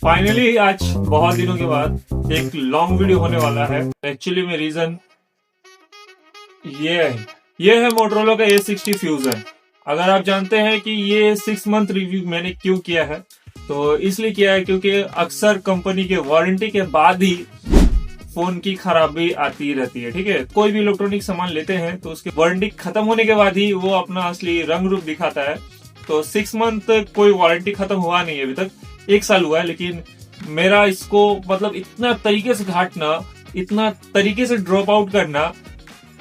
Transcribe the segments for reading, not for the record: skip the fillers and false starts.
Finally आज बहुत दिनों के बाद एक लॉन्ग वीडियो होने वाला है। एक्चुअली में रीजन ये है मोटरोला का A60 फ्यूजन। अगर आप जानते हैं कि ये 6 मंथ रिव्यू मैंने क्यों किया है, तो इसलिए किया है क्योंकि अक्सर कंपनी के वारंटी के बाद ही फोन की खराबी आती रहती है। ठीक है, कोई भी इलेक्ट्रॉनिक सामान लेते हैं तो उसके वारंटी खत्म होने के बाद ही वो अपना असली रंग रूप दिखाता है। तो 6 मंथ कोई वारंटी खत्म हुआ नहीं है, अभी तक 1 साल हुआ है। लेकिन मेरा इसको मतलब इतना तरीके से घाटना, इतना तरीके से ड्रॉप आउट करना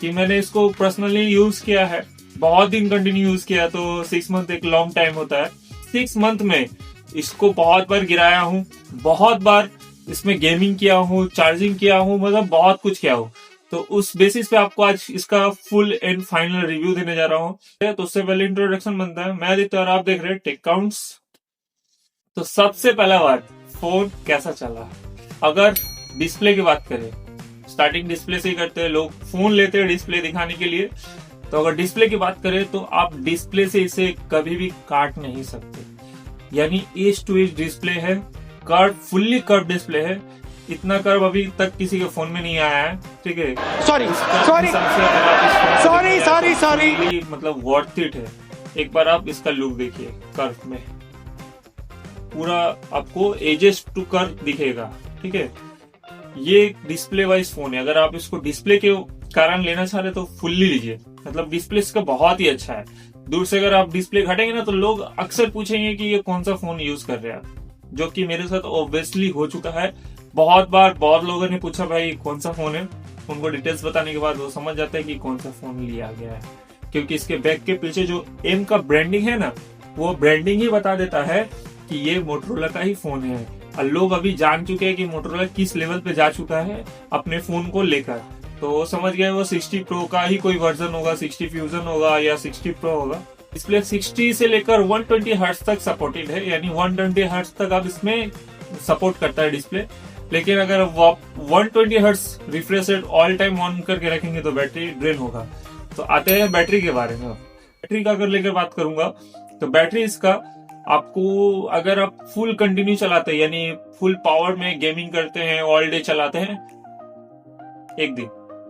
कि मैंने इसको पर्सनली यूज किया है, बहुत दिन कंटिन्यू यूज किया। तो 6 मंथ एक लॉन्ग टाइम होता है। 6 मंथ में इसको बहुत बार गिराया हूँ, बहुत बार इसमें गेमिंग किया हूँ, चार्जिंग किया हूँ, मतलब बहुत कुछ किया हूँ। तो उस बेसिस पे आपको आज इसका फुल एंड फाइनल रिव्यू देने जा रहा हूँ। तो उससे पहले इंट्रोडक्शन बनता है। मैं आदित्य और आप देख रहे हैं टेक काउंट्स। तो सबसे पहला बात, फोन कैसा चला। अगर डिस्प्ले की बात करें, स्टार्टिंग डिस्प्ले से ही करते हैं लोग, फोन लेते हैं डिस्प्ले दिखाने के लिए। तो अगर डिस्प्ले की बात करें तो आप डिस्प्ले से इसे कभी भी काट नहीं सकते। यानी एज टू एज डिस्प्ले है, कर्व, फुल्ली कर्व डिस्प्ले है। इतना कर्व अभी तक किसी के फोन में नहीं आया है। ठीक है, सॉरी मतलब वर्थ इट है। एक बार आप इसका लुक देखिए, कर्व में पूरा आपको एजेस टू कर्व दिखेगा। ठीक है, ये डिस्प्ले वाइज फोन है। अगर आप इसको डिस्प्ले के कारण लेना चाह रहे तो फुल्ली लीजिए, मतलब डिस्प्ले इसका बहुत ही अच्छा है। दूर से अगर आप डिस्प्ले घटेंगे ना तो लोग अक्सर पूछेंगे कि ये कौन सा फोन यूज कर रहे हैं आप, जो कि मेरे साथ ऑब्वियसली हो चुका है बहुत बार। बहुत लोगों ने पूछा भाई कौन सा फोन है, उनको डिटेल्स बताने के बाद वो समझ जाते हैं कि कौन सा फोन लिया गया है। क्योंकि इसके बैक के पीछे जो एम का ब्रांडिंग है ना, वो ब्रांडिंग ही बता देता है कि ये मोटरोला का ही फोन है। और लोग अभी जान चुके हैं कि मोटरोला किस लेवल पे जा चुका है अपने फोन को लेकर। तो वो समझ गए वो 60 प्रो का ही कोई वर्जन होगा, 60 फ्यूजन होगा या 60 प्रो होगा। डिस्प्ले 60 से लेकर 120 हर्ट्ज तक सपोर्टेड है, यानी 120 हर्ट्ज तक आप इसमें सपोर्ट करता है डिस्प्ले। लेकिन अगर आप 120 hertz refresh rate all time on करके रखेंगे तो बैटरी ड्रेन होगा। तो आते हैं बैटरी के बारे में। बैटरी का अगर लेकर बात करूंगा तो बैटरी इसका आपको, अगर आप फुल कंटिन्यू चलाते हैं यानी फुल पावर में गेमिंग करते हैं, ऑल डे चलाते हैं, एक दिन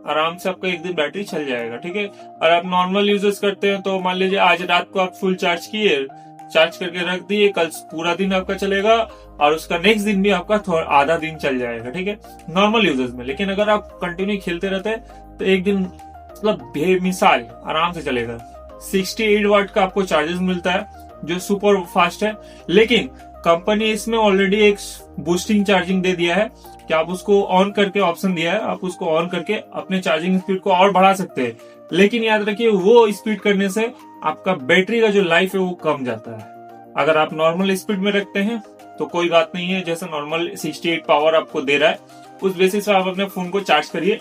आराम से आपका एक दिन बैटरी चल जाएगा। ठीक है, और आप नॉर्मल यूजेस करते हैं तो मान लीजिए आज रात को आप फुल चार्ज किए, चार्ज करके रख दिए, कल पूरा दिन आपका चलेगा और उसका नेक्स्ट दिन भी आपका थोड़ा आधा दिन चल जाएगा। ठीक है, नॉर्मल यूजेस में। लेकिन अगर आप कंटिन्यू खेलते रहते हैं तो एक दिन मतलब बेमिसाल आराम से चलेगा। 68 वाट का आपको चार्जेस मिलता है जो सुपर फास्ट है। लेकिन कंपनी इसमें ऑलरेडी एक बूस्टिंग चार्जिंग दे दिया है कि आप उसको ऑन करके, ऑप्शन दिया है, आप उसको ऑन करके अपने चार्जिंग स्पीड को और बढ़ा सकते हैं। लेकिन याद रखिए वो स्पीड करने से आपका बैटरी का जो लाइफ है वो कम जाता है। अगर आप नॉर्मल स्पीड में रखते हैं तो कोई बात नहीं है, जैसे नॉर्मल 68 पावर आपको दे रहा है उस बेसिस पे आप अपने फोन को चार्ज करिए,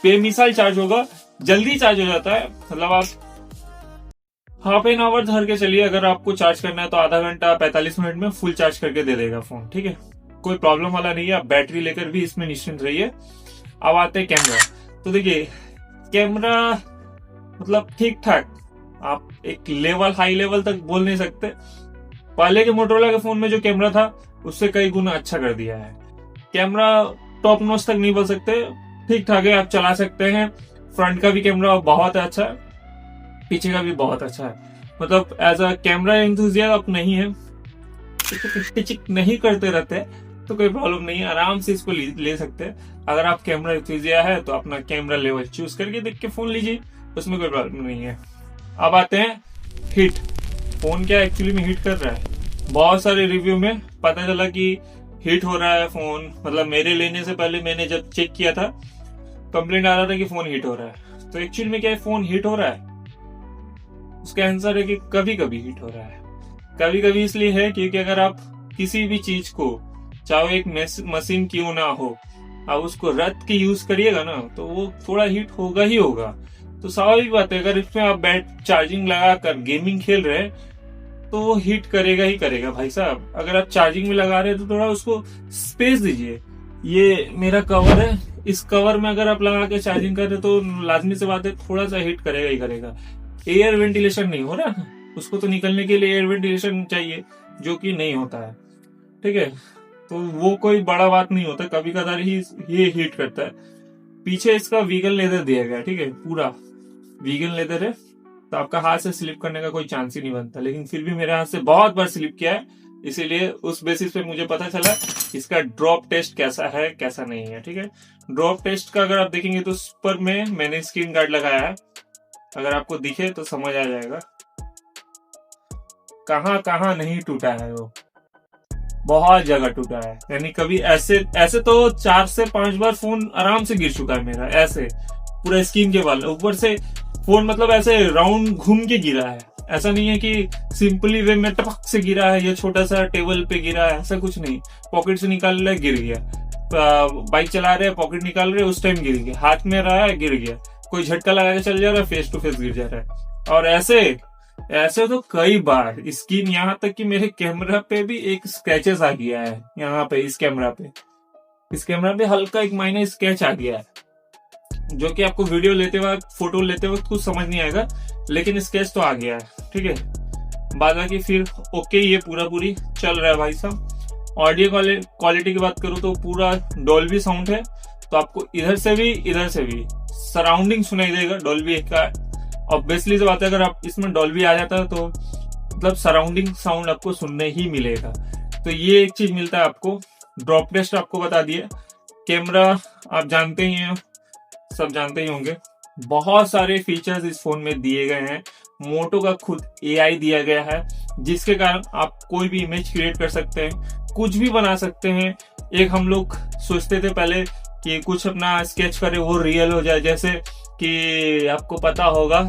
बेमिसाल चार्ज होगा, जल्दी चार्ज हो जाता है। मतलब आप हाफ एन आवर धर के चलिए, अगर आपको चार्ज करना है तो आधा घंटा 45 मिनट में फुल चार्ज करके दे देगा फोन। ठीक है, कोई प्रॉब्लम वाला नहीं है, आप बैटरी लेकर भी इसमें निश्चिंत रहिए। अब आते हैं कैमरा। तो देखिए कैमरा मतलब ठीक ठाक, आप एक लेवल, हाई लेवल तक बोल नहीं सकते। पहले के मोटरोला के फोन में जो कैमरा था उससे कई गुना अच्छा कर दिया है। कैमरा टॉप नॉच तक नहीं बोल सकते, ठीक ठाक है, आप चला सकते हैं। फ्रंट का भी कैमरा बहुत अच्छा है, पीछे का भी बहुत अच्छा है। मतलब एज अ कैमरा एंथुसियास्ट आप नहीं है, टिचिक नहीं करते रहते तो कोई प्रॉब्लम नहीं है, आराम से इसको ले सकते हैं। अगर आप कैमरा एंथुसियास्ट है तो अपना कैमरा लेवल चूज करके देख के फोन लीजिए, उसमें कोई प्रॉब्लम नहीं है। अब आते हैं हीट। फोन क्या एक्चुअली में हीट कर रहा है। बहुत सारे रिव्यू में पता चला कि हीट हो रहा है फोन। मतलब मेरे लेने से पहले मैंने जब चेक किया था कंप्लेंट आ रहा था कि फोन हीट हो रहा है। तो एक्चुअली में क्या है, फोन हीट हो रहा है? उसका आंसर है कि कभी कभी हीट हो रहा है। कभी कभी इसलिए है क्योंकि अगर आप किसी भी चीज को, चाहे एक मशीन क्यों ना हो, आप उसको रत की यूज करिएगा ना तो वो थोड़ा हीट होगा ही होगा। तो स्वाभाविक बात है, अगर इसमें आप चार्जिंग लगा कर गेमिंग खेल रहे हैं तो वो हीट करेगा ही करेगा भाई साहब। अगर आप चार्जिंग में लगा रहे हैं तो थोड़ा उसको स्पेस दीजिए। ये मेरा कवर है, इस कवर में अगर आप लगा के चार्जिंग कर रहे तो लाजमी से बात है थोड़ा सा हीट करेगा ही करेगा। एयर वेंटिलेशन नहीं हो रहा, उसको तो निकलने के लिए एयर वेंटिलेशन चाहिए, जो कि नहीं होता है। ठीक है, तो वो कोई बड़ा बात नहीं होता, कभी कदार ही ये हीट करता है। पीछे इसका वीगन लेदर दिया गया है, ठीक है, पूरा वीगन लेदर है, तो आपका हाथ से स्लिप करने का कोई चांस ही नहीं बनता। लेकिन फिर भी मेरे हाथ से बहुत बार स्लिप किया है, इसीलिए उस बेसिस पे मुझे पता चला इसका ड्रॉप टेस्ट कैसा है कैसा नहीं है, ठीक है। ड्रॉप टेस्ट का अगर आप देखेंगे तो उस पर मैंने स्क्रीन गार्ड लगाया है, अगर आपको दिखे तो समझ आ जाएगा कहाँ कहाँ नहीं टूटा है। वो बहुत जगह टूटा है, यानी कभी ऐसे ऐसे तो 4 से 5 बार फोन आराम से गिर चुका है मेरा, ऐसे पूरा स्क्रीन के बल, ऊपर से फोन मतलब ऐसे राउंड घूम के गिरा है। ऐसा नहीं है कि सिंपली वे में टपक से गिरा है या छोटा सा टेबल पे गिरा है, ऐसा कुछ नहीं। पॉकेट से निकाल रहा है गिर गया, बाइक चला रहे हैं पॉकेट निकाल रहे उस टाइम गिर गया, हाथ में रहा है गिर गया, कोई झटका लगा के चल जा रहा है फेस टू फेस गिर जा रहा है। और ऐसे तो कई बार स्क्रीन, यहाँ तक कि मेरे कैमरा पे भी एक स्क्रैचेस आ गया है, यहाँ पे इस कैमरा पे हल्का एक माइनर स्क्रैच आ गया है, जो कि आपको वीडियो लेते वक्त फोटो लेते वक्त कुछ समझ नहीं आएगा, लेकिन स्केच तो आ गया है, ठीक है। बाकी फिर ओके, ये पूरी चल रहा है भाई साहब। ऑडियो क्वालिटी की बात करूँ तो पूरा डॉल्बी साउंड है, तो आपको इधर से भी सराउंडिंग सुनाई देगा डॉल्बी का। ऑब्वियसली से बात है, अगर आप इसमें डॉल्बी आ जाता है तो मतलब सराउंडिंग साउंड आपको सुनने ही मिलेगा। तो ये एक चीज मिलता है आपको। ड्रॉप टेस्ट आपको बता दिया। कैमरा आप जानते ही हैं, सब जानते ही होंगे, बहुत सारे फीचर्स इस फोन में दिए गए हैं। मोटो का खुद AI दिया गया है, जिसके कारण आप कोई भी इमेज क्रिएट कर सकते हैं, कुछ भी बना सकते हैं। एक हम लोग सोचते थे पहले कि कुछ अपना स्केच करे वो रियल हो जाए, जैसे कि आपको पता होगा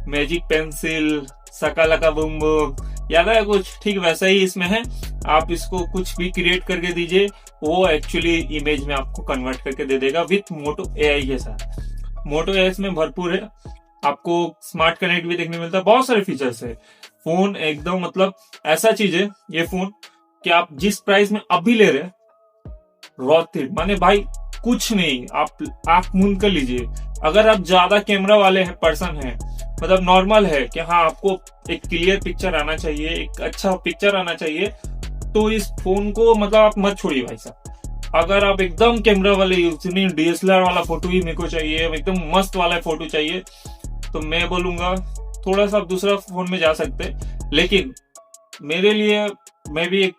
मैजिक पेंसिल, सकालका बूम बूम, याद है कुछ, ठीक वैसा ही इसमें है। आप इसको कुछ भी क्रिएट करके दीजिए, वो एक्चुअली इमेज में आपको कन्वर्ट करके दे देगा विथ मोटो AI के साथ। मोटो AI इसमें भरपूर है, आपको स्मार्ट कनेक्ट भी देखने मिलता है, बहुत सारे फीचर्स है। फोन एकदम मतलब ऐसा चीज है ये फोन कि आप जिस प्राइस में अभी ले रहे रॉथिट, माने भाई कुछ नहीं, आप आंख मूंद कर लीजिए। अगर आप ज्यादा कैमरा वाले हैं पर्सन है, मतलब नॉर्मल है कि हाँ आपको एक क्लियर पिक्चर आना चाहिए, एक अच्छा पिक्चर आना चाहिए, तो इस फोन को मतलब आप मत छोड़िए भाई साहब। अगर आप एकदम कैमरा वाले DSLR वाला फोटो ही मेरे को चाहिए, एकदम मस्त वाला फोटो चाहिए, तो मैं बोलूंगा थोड़ा सा आप दूसरा फोन में जा सकते हैं। लेकिन मेरे लिए, मैं भी एक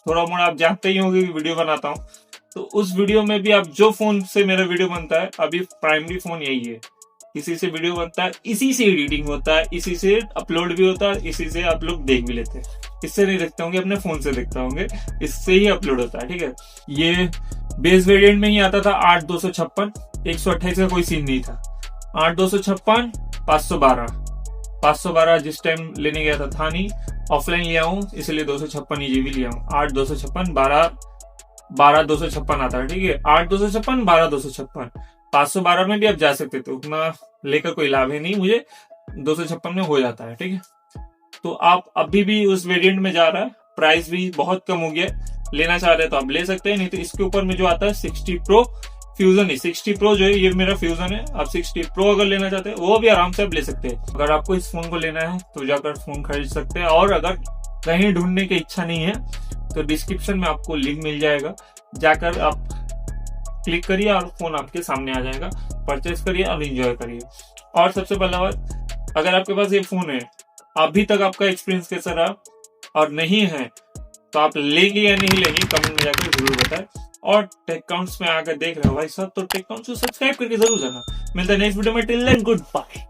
थोड़ा मोड़ा, आप जानते ही होंगे कि वीडियो बनाता हूँ, तो उस वीडियो में भी आप जो फोन से मेरा वीडियो बनता है, अभी प्राइमरी फोन यही है, इसी से वीडियो बनता है, इसी से एडिटिंग होता है, इसी से अपलोड भी होता है, इसी से आप लोग देख भी लेते हैं। इससे नहीं देखते होंगे, अपने फोन से देखते होंगे, इससे ही अपलोड होता है, ठीक है। ये बेस वेरिएंट में ही आता था 8/256, 128 का कोई सीन नहीं था। 8/256, 512 जिस टाइम लेने गया था नहीं, ऑफलाइन लिया हूँ इसलिए 256 GB लिया हूँ। 8/256, 12/256 आता है, ठीक है। 8/256, 12/256, 512 में भी आप जा सकते थे, उतना लेकर कोई लाभ है नहीं, मुझे 256 में हो जाता है, ठीक है। तो आप अभी भी उस वेरिएंट में जा रहा है, प्राइस भी बहुत कम हो गया, लेना चाह रहे हैं तो आप ले सकते हैं, नहीं तो इसके ऊपर में जो आता है 60 Pro फ्यूजन ही, 60 Pro जो है ये मेरा फ्यूजन है। आप 60 Pro अगर लेना चाहते हैं वो भी आराम से आप ले सकते हैं। अगर आपको इस फोन को लेना है तो जाकर फोन खरीद सकते हैं, और अगर कहीं ढूंढने की इच्छा नहीं है तो डिस्क्रिप्शन में आपको लिंक मिल जाएगा, जाकर आप क्लिक करिए और फोन आपके सामने आ जाएगा, परचेस करिए और एंजॉय करिए। और सबसे पहला बात, अगर आपके पास ये फोन है, अभी तक आपका एक्सपीरियंस कैसा रहा, और नहीं है तो आप लेंगे या नहीं लेंगे कमेंट में जाकर जरूर बताएं। और टेक काउंट्स में आकर देख रहे हो भाई साहब, तो टेक काउंट्स को सब्सक्राइब करके जरूर जाना। मिलता है नेक्स्ट वीडियो में, टिल देन गुड बाय।